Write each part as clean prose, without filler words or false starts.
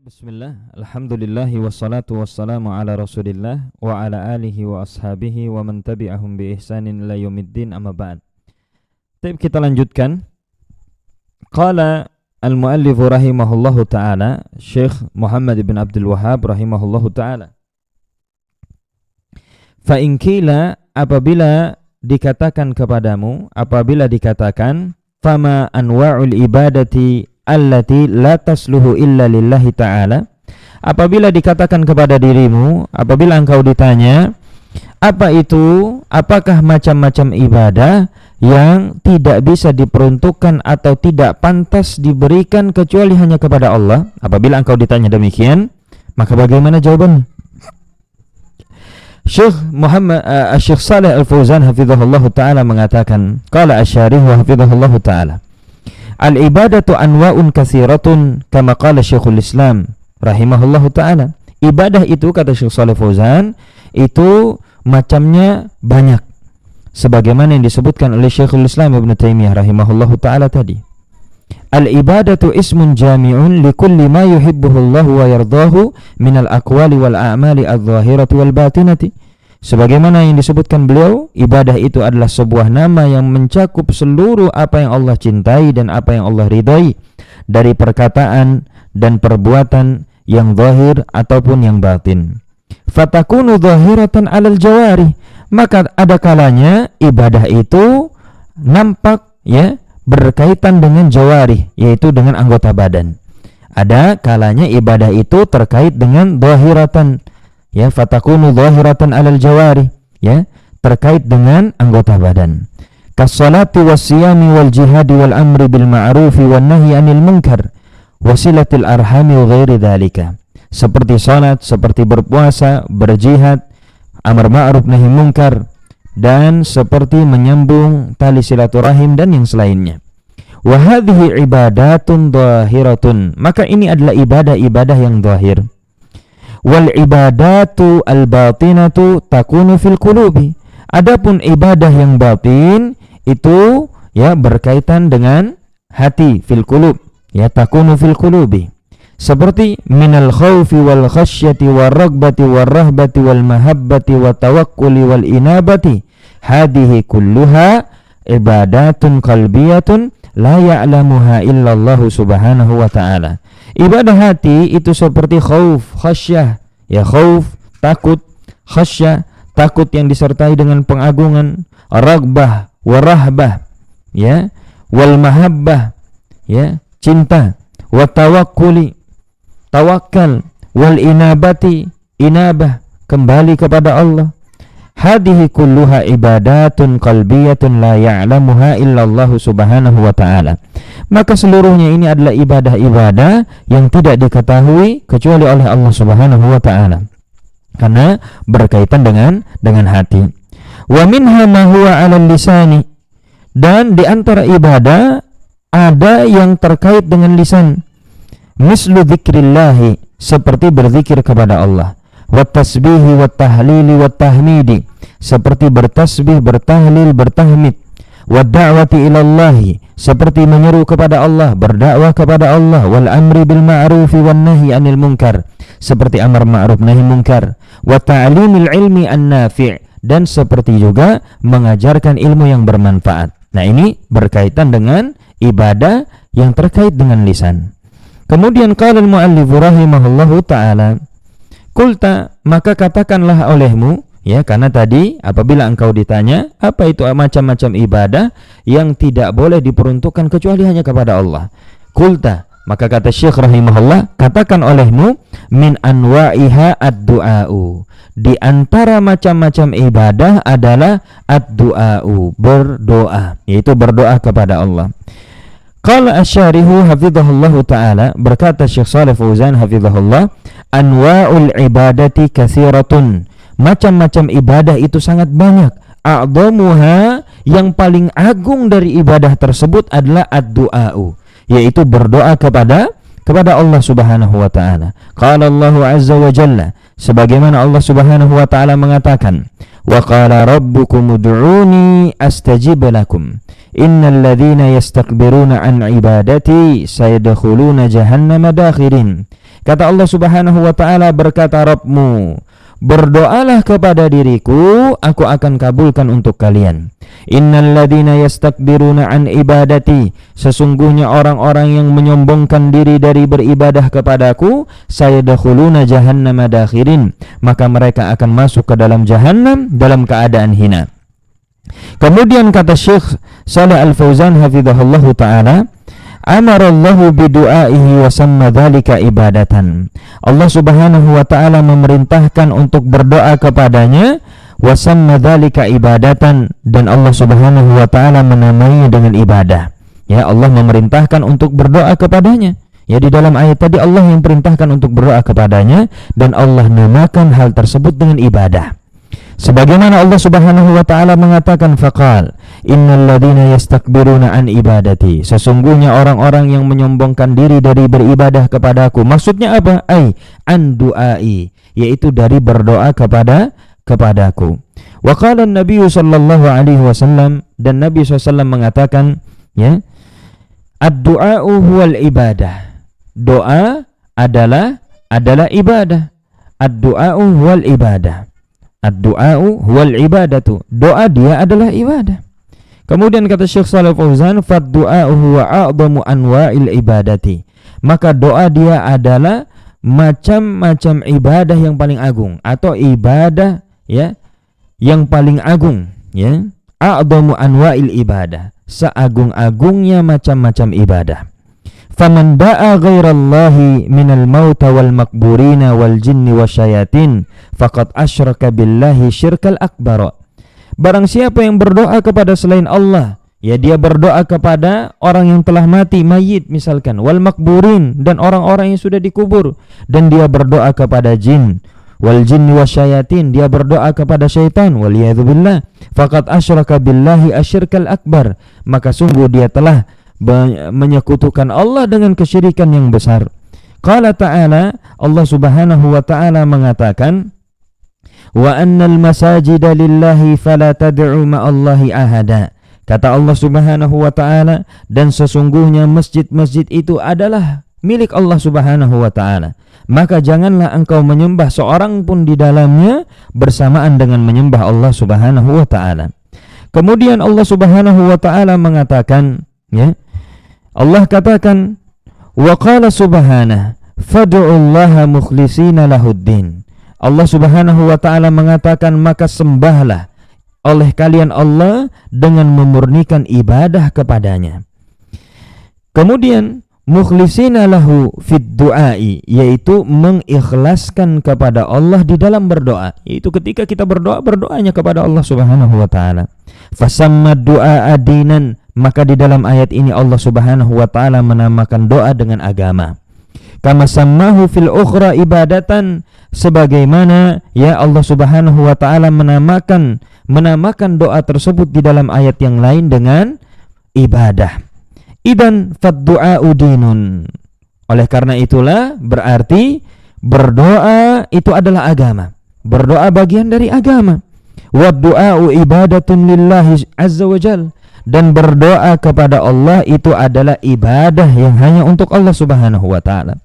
Bismillah, alhamdulillahi wassalatu wassalamu ala rasulillah wa ala alihi wa ashabihi wa man tabi'ahum bi ihsanin ila yaumiddin, amma ba'd. Kita lanjutkan. Qala al-muallif rahimahullahu ta'ala, Syekh Muhammad bin Abdul Wahhab rahimahullahu ta'ala, fa in qila, apabila dikatakan kepadamu, apabila dikatakan, fama anwa'ul ibadati allati la tasluhu illa lillahi ta'ala, apabila dikatakan kepada dirimu, apabila engkau ditanya apa itu, apakah macam-macam ibadah yang tidak bisa diperuntukkan atau tidak pantas diberikan kecuali hanya kepada Allah, apabila engkau ditanya demikian, maka bagaimana jawabannya? Syekh Syekh Shalih Al-Fauzan hafizahullah ta'ala mengatakan, qala asy-syarih wa hafizahullah ta'ala, al-ibadatu anwa'un katsiratun kama qala Syekhul Islam rahimahullahu ta'ala. Ibadah itu, kata Syekh Shalih Fauzan, itu macamnya banyak, sebagaimana yang disebutkan oleh Syekhul Islam Ibnu Taimiyah rahimahullahu ta'ala tadi. Al-ibadatu ismun jami'un likulli ma yuhibbuhu Allah wa yardahu minal aqwali wal a'mali adh-dhahirati wal batinati. Sebagaimana yang disebutkan beliau, ibadah itu adalah sebuah nama yang mencakup seluruh apa yang Allah cintai dan apa yang Allah ridhai, dari perkataan dan perbuatan yang zahir ataupun yang batin. Fatakunu zahiratan 'alal jawari, maka ada kalanya ibadah itu nampak, ya, berkaitan dengan jawari, yaitu dengan anggota badan. Ada kalanya ibadah itu terkait dengan zahiratan, ya, fatakunu zahiratan 'alal jawari, ya, terkait dengan anggota badan. Kas-salati was-siyami wal jihadi wal amri bil ma'rufi wan nahyi 'anil munkar wasilatil arhami wa ghairi dzalika. Seperti salat, seperti berpuasa, berjihad, amar ma'ruf nahi munkar, dan seperti menyambung tali silaturahim dan yang selainnya. Wa hadhihi ibadatun zahiratun, maka ini adalah ibadah-ibadah yang zahir. Wal ibadatu al batinatu takunu fil qulubi, adapun ibadah yang batin itu, ya, berkaitan dengan hati, fil qulub, ya, takunu fil qulubi, seperti minal khaufi wal khasyati war ragbati war rahbati wal mahabbati wat tawakkuli wal inabati. Hadhihi kulluha ibadatun qalbiyatun la ya'lamuha illallah subhanahu wa ta'ala. Ibadah hati itu seperti khauf, khasyah, ya, khauf, takut, khasyah, takut yang disertai dengan pengagungan, ragbah, warahbah, ya, wal mahabbah, ya, cinta, wa tawakkuli, tawakal, wal inabati, inabah, kembali kepada Allah. Hadhihi kulluha ibadatun qalbiyatun la ya'lamuha illallah subhanahu wa ta'ala. Maka seluruhnya ini adalah ibadah-ibadah yang tidak diketahui kecuali oleh Allah subhanahu wa ta'ala, karena berkaitan dengan hati. Wa minha ma huwa 'alal lisani, dan di antara ibadah ada yang terkait dengan lisan. Mislu dzikrillah, seperti berzikir kepada Allah. Wat tasbihi wat tahlili wat tahmidi, seperti bertasbih, bertahlil, bertahmid. Wad da'wati ila Allah, seperti menyeru kepada Allah, berdakwah kepada Allah. Wal amri bil ma'rufi wan nahyi 'anil munkar, seperti amar ma'ruf nahi munkar. Wa ta'limil ilmi an-nafi', dan seperti juga mengajarkan ilmu yang bermanfaat. Nah, ini berkaitan dengan ibadah yang terkait dengan lisan. Kemudian qala al-muallif rahimahullahu ta'ala, kulta, maka katakanlah olehmu, ya, karena tadi apabila engkau ditanya apa itu macam-macam ibadah yang tidak boleh diperuntukkan kecuali hanya kepada Allah. Kulta, maka kata Syekh rahimahullah, katakan olehmu, min anwa'iha ad-du'a'u, di antara macam-macam ibadah adalah ad-du'a'u, berdoa, yaitu berdoa kepada Allah. Qala asy-syarihu hafizahullahu ta'ala, berkata Syekh Shalih Fauzan hafizahullah, anwa'ul ibadati katsiratun, macam-macam ibadah itu sangat banyak. A'dhamuha, yang paling agung dari ibadah tersebut adalah ad-du'a'u, yaitu berdoa kepada Allah subhanahu wa ta'ala. Qala Allahu azza wa jalla, sebagaimana Allah subhanahu wa ta'ala mengatakan, wa qala rabbukum ud'uni astajib lakum innal ladzina yastakbiruna an ibadati sayadkhuluna jahannama dakhirin. Kata Allah Subhanahu wa taala, berkata Rabbmu, berdoalah kepada diriku, aku akan kabulkan untuk kalian. Innal ladzina yastakbiruna an ibadati, sesungguhnya orang-orang yang menyombongkan diri dari beribadah kepadaku, sayadkhuluna jahannama dakhirin, maka mereka akan masuk ke dalam jahannam dalam keadaan hina. Kemudian kata Syekh Shalih Al-Fauzan hafizahullahu taala, amarallahu bidu'aihi wa samma dzalika ibadatan. Allah Subhanahu wa taala memerintahkan untuk berdoa kepadanya, wa samma dzalika ibadatan, dan Allah Subhanahu wa taala menamainya dengan ibadah. Ya, Allah memerintahkan untuk berdoa kepadanya. Ya, di dalam ayat tadi Allah yang perintahkan untuk berdoa kepadanya dan Allah namakan hal tersebut dengan ibadah. Sebagaimana Allah Subhanahu wa taala mengatakan, faqal innal ladzina yastakbiruna an ibadati, sesungguhnya orang-orang yang menyombongkan diri dari beribadah kepadaku. Maksudnya apa? An du'ai, yaitu dari berdoa kepadaku. Wa qala an-nabiy sallallahu alaihi wasallam, dan Nabi SAW mengatakan, ya, ad-du'a'u huwal ibadah, doa adalah ibadah. Ad-du'a'u huwal ibadah. Ad-du'a'u huwal ibadatu, doa dia adalah ibadah. Kemudian kata Syekh Shalih Fauzan, fad-du'a'u huwa a'dhamu anwa'il ibadati, maka doa dia adalah macam-macam ibadah yang paling agung, atau ibadah, ya, yang paling agung, ya. A'dhamu anwa'il ibadah, seagung-agungnya macam-macam ibadah. Faman da'a ghairallahi minal mauta wal makburina wal jinni wasyayatin faqad asyraka billahi syirkal akbar. Barang siapa yang berdoa kepada selain Allah, ya, dia berdoa kepada orang yang telah mati, mayit misalkan, wal makburin, dan orang-orang yang sudah dikubur, dan dia berdoa kepada jin, wal jinni wasyayatin, dia berdoa kepada syaitan, waliyadzubillah, faqad asyraka billahi asyirkal akbar, maka sungguh dia telah menyekutukan Allah dengan kesyirikan yang besar. Qala ta'ala, Allah Subhanahu wa ta'ala mengatakan, wa annal masajida lillahi fala tad'u ma'allahi ahada. Kata Allah Subhanahu wa ta'ala, dan sesungguhnya masjid-masjid itu adalah milik Allah Subhanahu wa ta'ala, maka janganlah engkau menyembah seorang pun di dalamnya bersamaan dengan menyembah Allah Subhanahu wa ta'ala. Kemudian Allah Subhanahu wa ta'ala mengatakan, ya, Allah katakan, wa qala subhanahu fad'ullaha mukhlishina lahuddin. Allah Subhanahu wa ta'ala mengatakan, maka sembahlah oleh kalian Allah dengan memurnikan ibadah kepadanya. Kemudian mukhlishina lahu fid du'ai, yaitu mengikhlaskan kepada Allah di dalam berdoa, yaitu ketika kita berdoa, berdoanya kepada Allah Subhanahu wa ta'ala. Fasamma du'a adinan, maka di dalam ayat ini Allah Subhanahu wa ta'ala menamakan doa dengan agama. Kama sammahu fil ukhra ibadatan, sebagaimana, ya, Allah Subhanahu wa ta'ala menamakan doa tersebut di dalam ayat yang lain dengan ibadah. Idan fad-du'a'u dinun. Oleh karena itulah berarti berdoa itu adalah agama. Berdoa bagian dari agama. Wad-du'a'u ibadatun lillahi azza wa jal, dan berdoa kepada Allah itu adalah ibadah yang hanya untuk Allah Subhanahu wa ta'ala.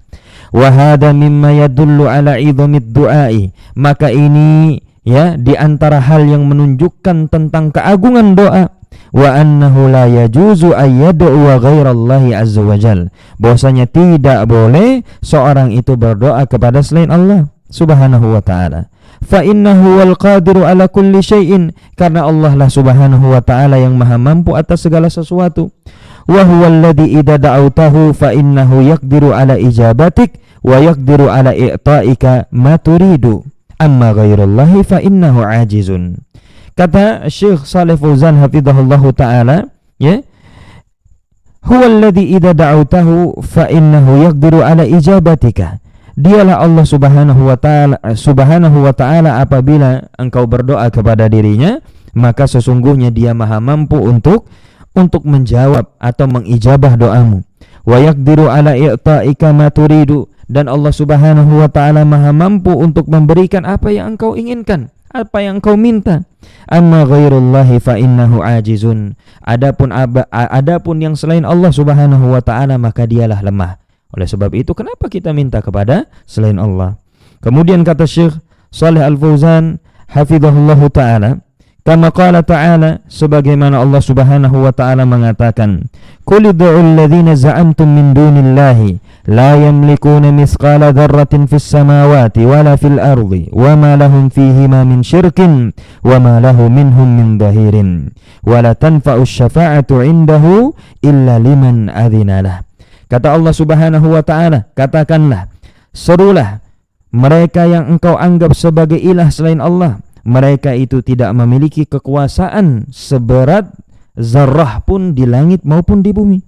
Wa hadha mimma yadullu ala idhamid du'ai, maka ini, ya, di antara hal yang menunjukkan tentang keagungan doa. Wa annahu la yajuzu ayyad'u ghairallahi azza wa jal, bahwasanya tidak boleh seorang itu berdoa kepada selain Allah Subhanahu wa ta'ala. Fa innahu wal qadiru ala kulli syai'in, karena Allah lah Subhanahu wa ta'ala yang maha mampu atas segala sesuatu. Wa huwal ladzi idza da'awtahu fa innahu yaqdiru ala ijabatik wa yaqdiru ala i'ta'ika ma turidu, amma ghairallahi fa innahu ajizun. Kata Syekh Shalih Fauzan hafizahullahu ta'ala, ya, huwal ladzi idza da'awtahu fa innahu yaqdiru ala ijabatika, dialah Allah Subhanahu wa ta'ala apabila engkau berdoa kepada dirinya, maka sesungguhnya dia maha mampu untuk menjawab atau mengijabah doamu. Wa yaqdiru ala i'ta'ika ma turidu, dan Allah Subhanahu wa ta'ala maha mampu untuk memberikan apa yang engkau inginkan, apa yang engkau minta. Amma ghairullahi fa innahu ajizun, adapun yang selain Allah Subhanahu wa ta'ala maka dialah lemah. Oleh sebab itu kenapa kita minta kepada selain Allah? Kemudian kata Syekh Shalih Al-Fauzan hafizahullahu ta'ala, kama qala ta'ala, sebagaimana Allah Subhanahu wa ta'ala mengatakan, qul ud'ul ladzina za'amtum min dunillahi la yamlikuna mithqala dzarratin fis samawati wala fil ardi wama lahum fihima min syirkin wama lahu minhum min dhahirin wala tanfa'u syafa'atu 'indahu illa liman adzina lah. Kata Allah Subhanahu wa ta'ala, katakanlah, serulah mereka yang engkau anggap sebagai ilah selain Allah, mereka itu tidak memiliki kekuasaan seberat zarrah pun di langit maupun di bumi,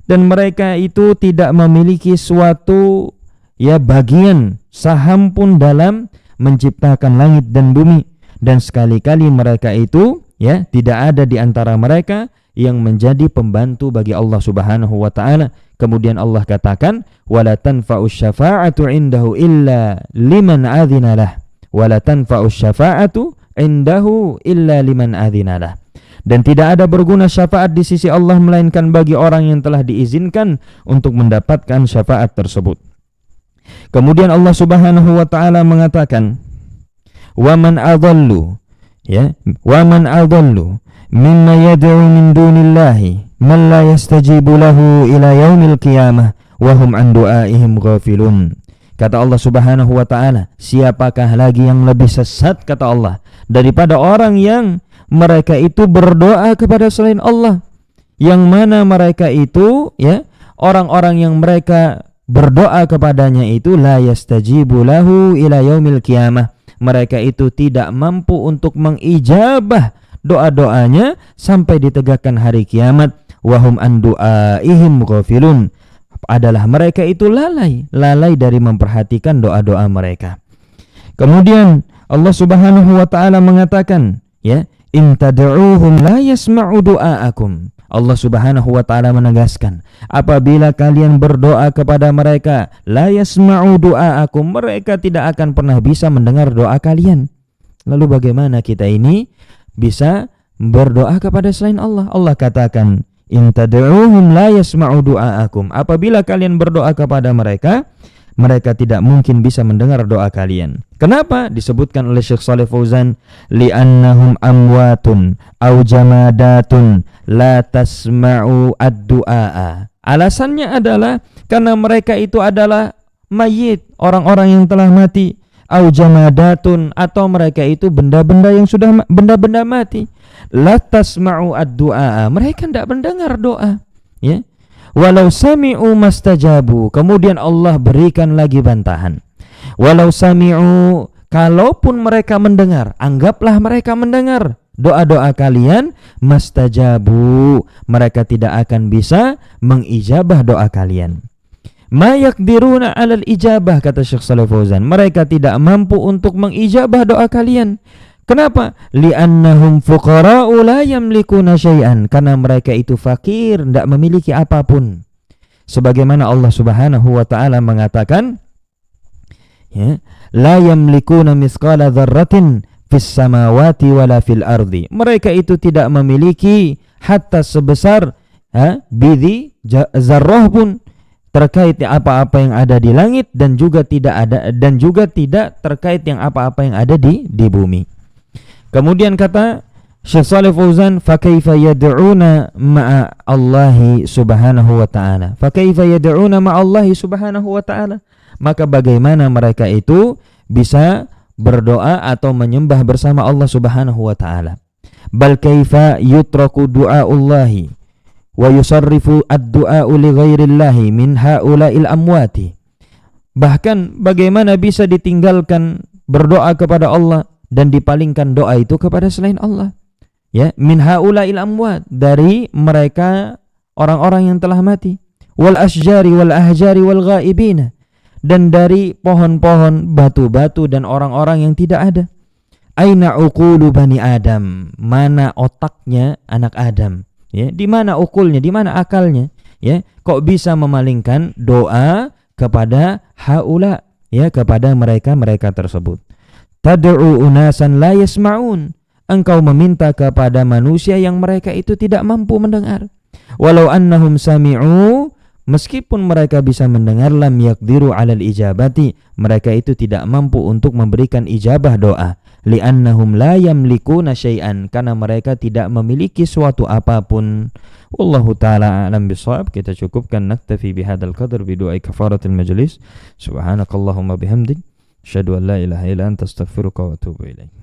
dan mereka itu tidak memiliki suatu bagian saham pun dalam menciptakan langit dan bumi, dan sekali-kali mereka itu tidak ada di antara mereka yang menjadi pembantu bagi Allah Subhanahu wa ta'ala. Kemudian Allah katakan, wala tanfa'u syafa'atu 'indahu illa liman adzina lah, wala tanfa'u syafa'atu 'indahu illa liman adzina lah. Dan tidak ada berguna syafaat di sisi Allah melainkan bagi orang yang telah diizinkan untuk mendapatkan syafaat tersebut. Kemudian Allah Subhanahu wa ta'ala mengatakan, waman adallu mimma yad'u min dunillahi man la yastajibu lahu ila yaumil qiyamah wa hum an du'aihim ghafilun. Kata Allah Subhanahu wa ta'ala, siapakah lagi yang lebih sesat, kata Allah, daripada orang yang mereka itu berdoa kepada selain Allah, yang mana mereka itu orang-orang yang mereka berdoa kepadanya itu la yastajibu lahu ila yaumil qiyamah, mereka itu tidak mampu untuk mengijabah doa-doanya sampai ditegakkan hari kiamat. Wahum an du'aihim ghafilun, adalah mereka itu lalai dari memperhatikan doa-doa mereka. Kemudian Allah Subhanahu wa ta'ala mengatakan, in tad'uuhum la yasma'u du'aakum. Allah Subhanahu wa ta'ala menegaskan, apabila kalian berdoa kepada mereka, la yasma'u du'aakum, mereka tidak akan pernah bisa mendengar doa kalian. Lalu bagaimana kita ini bisa berdoa kepada selain Allah? Allah katakan, in tad'uuhum la yasma'u du'aakum, apabila kalian berdoa kepada mereka, mereka tidak mungkin bisa mendengar doa kalian. Kenapa? Disebutkan oleh Syekh Shalih Fauzan, li'annahum amwatun aw jamadatun la tasma'u ad-du'a. Alasannya adalah karena mereka itu adalah mayit, orang-orang yang telah mati, aw jamadatun, atau mereka itu benda-benda yang sudah benda-benda mati. La tasma'u ad-du'a, mereka tidak mendengar doa. Walau sami'u mastajabu. Kemudian Allah berikan lagi bantahan. Walau sami'u, kalaupun mereka mendengar, anggaplah mereka mendengar doa-doa kalian, mastajabu, mereka tidak akan bisa mengijabah doa kalian. Ma yakdiruna 'alal ijabah, kata Syekh Shalih Fauzan, mereka tidak mampu untuk mengijabah doa kalian. Kenapa? Li'annahum fuqara'u la yamlikuna syai'an, karena mereka itu fakir, tidak memiliki apapun. Sebagaimana Allah Subhanahu wa ta'ala mengatakan, la yamlikuna mithqala dzarratin fis samawati wala fil ardi. Mereka itu tidak memiliki hatta sebesar bidhi zarrah pun terkait apa-apa yang ada di langit, dan juga tidak terkait yang apa-apa yang ada di bumi. Kemudian kata Syekh Shalih Fauzan, fa kaifa yad'una ma'a Allahi subhanahu wa ta'ala. Fa kaifa yad'una ma'a Allahi subhanahu wa ta'ala. Maka bagaimana mereka itu bisa berdoa atau menyembah bersama Allah Subhanahu wa ta'ala. Bal kaifa yutraku du'aullahi wa yusarrifu ad-du'a'u li ghairillahi min haula'il amwati. Bahkan bagaimana bisa ditinggalkan berdoa kepada Allah dan dipalingkan doa itu kepada selain Allah. Min haula'il amwat, dari mereka orang-orang yang telah mati. Wal asjari wal ahjari wal ghaibina, dan dari pohon-pohon, batu-batu, dan orang-orang yang tidak ada. Aina uqulu bani Adam, mana otaknya anak Adam? Di mana ukulnya, di mana akalnya? Kok bisa memalingkan doa kepada haula, kepada mereka tersebut? Tad'u unasan la yasma'un, engkau meminta kepada manusia yang mereka itu tidak mampu mendengar. Walau annahum sami'u Meskipun mereka bisa mendengar, lam yaqdiru 'alal ijabati, mereka itu tidak mampu untuk memberikan ijabah doa. Li'annahum la yamlikuna syai'an, karena mereka tidak memiliki suatu apapun. Wallahu ta'ala a'lam bishawab. Kita cukupkan, naktafi bihadzal qadar bi du'ai kafaratil majlis. Subhanakallahumma bihamdik, asyhadu an la ilaha illa anta, astaghfiruka wa atubu ilaik.